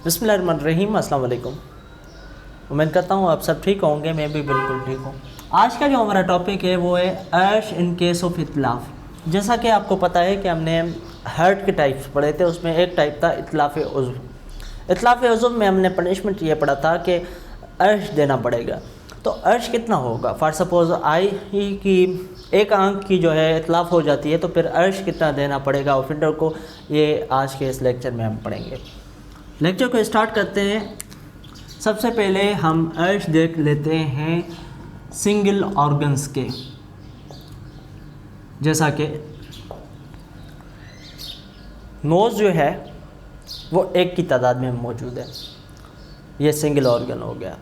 बिस्मिल्लाहिर्रहमानिर्रहीम। अस्सलाम वालेकुम। उम्मीद करता हूँ आप सब ठीक होंगे, मैं भी बिल्कुल ठीक हूँ। आज का जो हमारा टॉपिक है वो है अर्श इन केस ऑफ इतलाफ़। जैसा कि आपको पता है कि हमने हर्ट के टाइप्स पढ़े थे, उसमें एक टाइप था इतलाफ़ उज़्व। इतलाफ़ उज़्व में हमने पनिशमेंट ये पढ़ा था कि अर्श देना पड़ेगा। तो अर्श कितना होगा? फॉर सपोज़ आई की एक आंख की जो है इतलाफ़ हो जाती है तो फिर अर्श कितना देना पड़ेगा ऑफेंडर को, ये आज के इस लेक्चर में हम पढ़ेंगे। लेक्चर को स्टार्ट करते हैं। सबसे पहले हम अर्श देख लेते हैं सिंगल ऑर्गन्स के, जैसा कि नोज़ जो है वो एक की तादाद में मौजूद है, ये सिंगल ऑर्गन हो गया।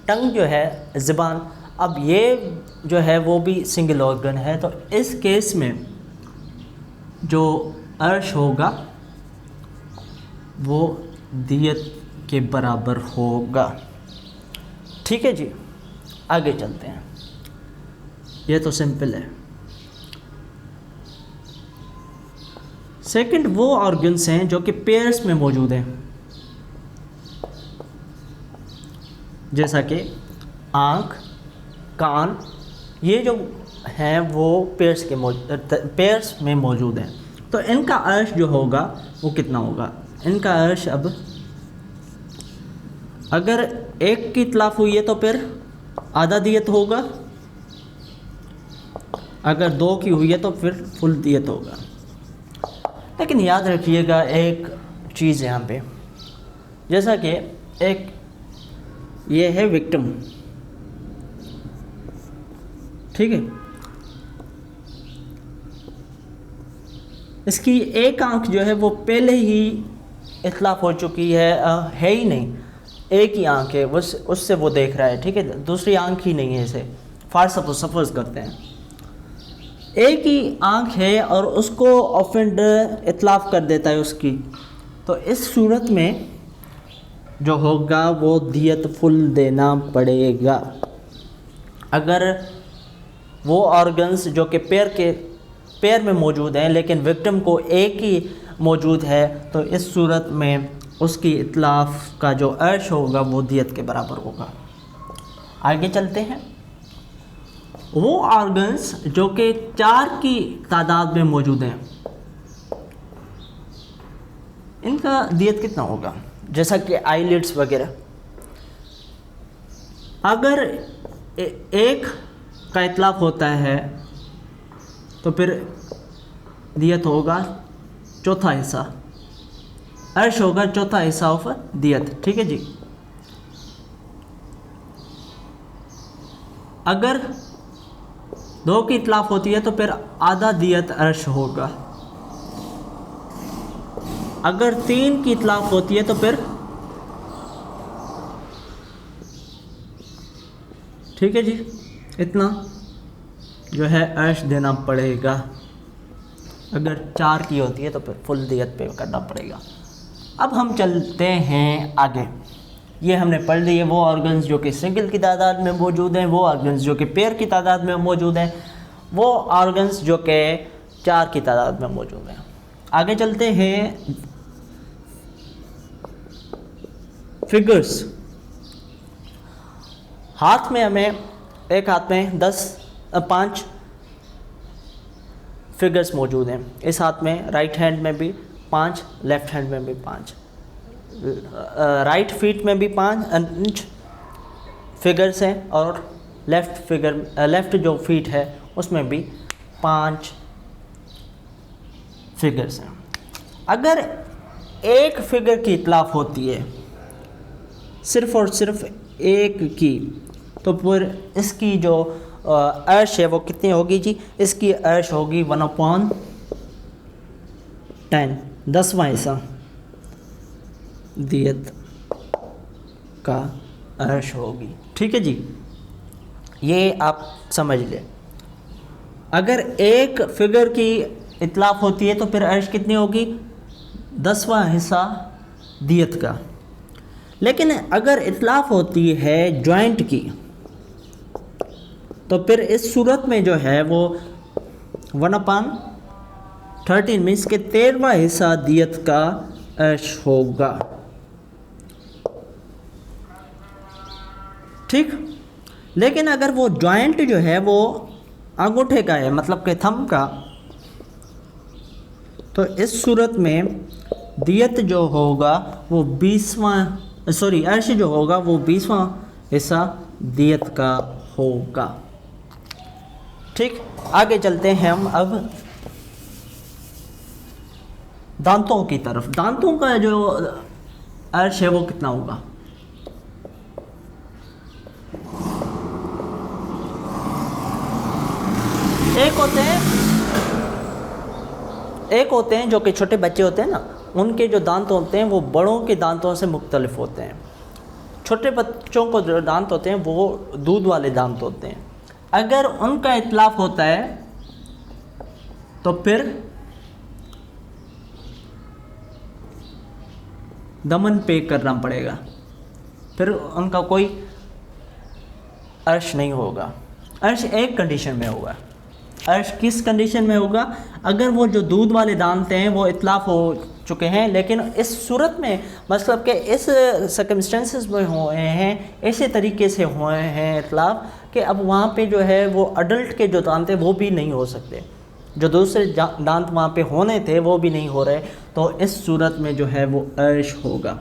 टंग जो है, ज़बान, अब ये जो है वो भी सिंगल ऑर्गन है। तो इस केस में जो अर्श होगा वो दियत के बराबर होगा। ठीक है जी, आगे चलते हैं। ये तो सिंपल है। सेकंड वो ऑर्गन्स हैं जो कि पेयर्स में मौजूद हैं, जैसा कि आँख, कान, ये जो हैं वो पेयर्स में मौजूद हैं। तो इनका अर्श जो होगा वो कितना होगा? इनका अर्श, अब अगर एक की इतलाफ़ हुई है तो फिर आधा दियत होगा, अगर दो की हुई है तो फिर फुल दियत होगा। लेकिन याद रखिएगा एक चीज़ यहाँ पे, जैसा कि एक ये है विक्टिम, ठीक है, इसकी एक आंख जो है वो पहले ही इतलाफ़ हो चुकी है ही नहीं, एक ही आंख है, उससे वो देख रहा है, ठीक है, दूसरी आंख ही नहीं है। इसे फार सपोज करते हैं एक ही आंख है और उसको ऑफेंडर इतलाफ़ कर देता है उसकी, तो इस सूरत में जो होगा वो दियत फुल देना पड़ेगा। अगर वो ऑर्गन्स जो कि पैर में मौजूद हैं लेकिन विक्टिम को एक ही मौजूद है, तो इस सूरत में उसकी इतलाफ़ का जो अर्श होगा वो दियत के बराबर होगा। आगे चलते हैं। वो ऑर्गन्स जो कि 4 की तादाद में मौजूद हैं, इनका दियत कितना होगा? जैसा कि आईलिड्स वगैरह, अगर एक का इतलाफ़ होता है तो फिर दियत होगा चौथा हिस्सा, अर्श होगा चौथा हिस्सा ऑफ दियत। ठीक है जी। अगर 2 की इतलाफ़ होती है तो फिर आधा दियत अर्श होगा, अगर 3 की इतलाफ़ होती है तो फिर, ठीक है जी, इतना जो है अर्श देना पड़ेगा। अगर 4 की होती है तो फिर फुल दियत पे करना पड़ेगा। अब हम चलते हैं आगे। ये हमने पढ़ लिए वो ऑर्गन्स जो कि सिंगल की तादाद में मौजूद हैं, वो ऑर्गन्स जो कि पेयर की तादाद में मौजूद हैं, वो ऑर्गन्स जो कि 4 की तादाद में मौजूद हैं। आगे चलते हैं फिगर्स। हाथ में हमें एक हाथ में 5 फिगर्स मौजूद हैं। इस हाथ में राइट हैंड में भी 5, लेफ़्ट हैंड में भी 5, राइट फीट में भी 5 फिगर्स हैं और लेफ़्ट जो फीट है उसमें भी 5 फिगर्स हैं। अगर एक फिगर की इतलाफ़ होती है, सिर्फ़ और सिर्फ एक की, तो फिर इसकी जो अर्श है वो कितनी होगी जी? इसकी अर्श होगी 1/10, 10वां हिस्सा दियत का अर्श होगी। ठीक है जी, ये आप समझ लें। अगर एक फिगर की इतलाफ़ होती है तो फिर अर्श कितनी होगी? 10वां हिस्सा दियत का। लेकिन अगर इतलाफ़ होती है जॉइंट की, तो फिर इस सूरत में जो है वो 1/13 मीन्स के 13वां हिस्सा दियत का अर्श होगा। ठीक। लेकिन अगर वो जॉइंट जो है वो अंगूठे का है, मतलब कि थंब का, तो इस सूरत में दियत जो होगा वो 20वां, सॉरी अर्श जो होगा वो 20वां हिस्सा दियत का होगा। ठीक, आगे चलते हैं हम अब दांतों की तरफ। दांतों का जो अर्श है वो कितना होगा? एक होते हैं जो कि छोटे बच्चे होते हैं ना, उनके जो दांत होते हैं वो बड़ों के दांतों से मुख्तलिफ होते हैं। छोटे बच्चों को जो दांत होते हैं वो दूध वाले दांत होते हैं। अगर उनका इत्लाफ होता है तो फिर दमन पे करना पड़ेगा, फिर उनका कोई अर्श नहीं होगा। अर्श एक कंडीशन में होगा। अर्श किस कंडीशन में होगा? अगर वो जो दूध वाले दांत हैं वो इत्लाफ हो चुके हैं, लेकिन इस सूरत में मतलब कि इस सर्कमस्टेंसेस में हुए हैं, ऐसे तरीके से हुए हैं इत्लाफ कि अब वहाँ पे जो है वो अडल्ट के जो दांत हैं वो भी नहीं हो सकते, जो दूसरे दांत वहाँ पे होने थे वो भी नहीं हो रहे। तो इस सूरत में जो है वो अर्श होगा।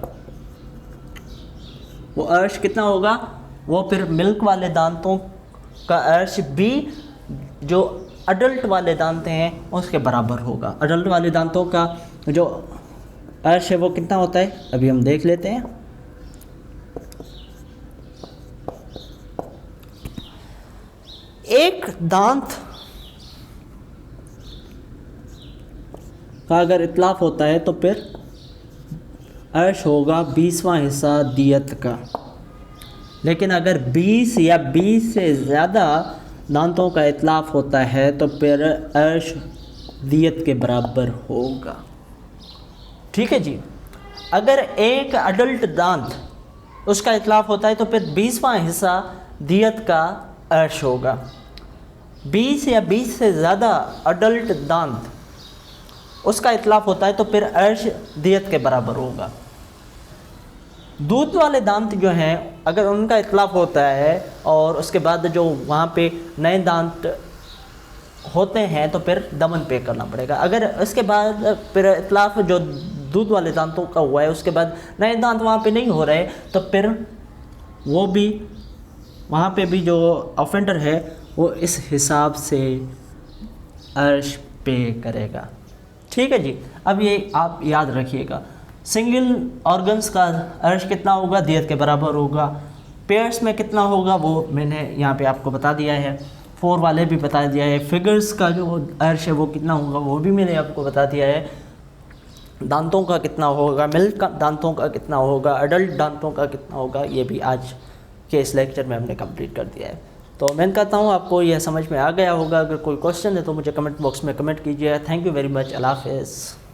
वो अर्श कितना होगा? वो फिर मिल्क वाले दांतों का अर्श भी जो अडल्ट वाले दांत हैं उसके बराबर होगा। अडल्ट वाले दांतों का जो अर्श है वो कितना होता है, अभी हम देख लेते हैं। एक दांत का अगर इत्लाफ होता है तो फिर अर्श होगा 20वां हिस्सा दियत का। लेकिन अगर 20 या 20 से ज़्यादा दांतों का इत्लाफ होता है तो फिर अर्श दियत के बराबर होगा। ठीक है जी। अगर एक अडल्ट दांत उसका इत्लाफ होता है तो फिर 20वां हिस्सा दियत का अर्श होगा। 20 या 20 से ज़्यादा अडल्ट दांत उसका इत्लाफ होता है तो फिर अर्श दियत के बराबर होगा। दूध वाले दांत जो हैं अगर उनका इत्लाफ होता है और उसके बाद जो वहाँ पे नए दांत होते हैं तो फिर दमन पे करना पड़ेगा। अगर इसके बाद फिर इत्लाफ जो दूध वाले दांतों का हुआ है उसके बाद नए दांत वहाँ पे नहीं हो रहे तो फिर वो भी वहाँ पे भी जो ऑफेंडर है वो इस हिसाब से अर्श पे करेगा। ठीक है जी। अब ये आप याद रखिएगा, सिंगल ऑर्गन्स का अर्श कितना होगा? दियत के बराबर होगा। पेयर्स में कितना होगा वो मैंने यहाँ पे आपको बता दिया है, 4 वाले भी बता दिया है। फिगर्स का जो अर्श है वो कितना होगा वो भी मैंने आपको बता दिया है। दांतों का कितना होगा, मिल्क का दांतों का कितना होगा, अडल्ट दांतों का कितना होगा, ये भी आज के इस लेक्चर में हमने कंप्लीट कर दिया है। तो मैं कहता हूँ आपको यह समझ में आ गया होगा। अगर कोई क्वेश्चन है तो मुझे कमेंट बॉक्स में कमेंट कीजिए। Thank you very much. अल्लाह हाफ़िज़।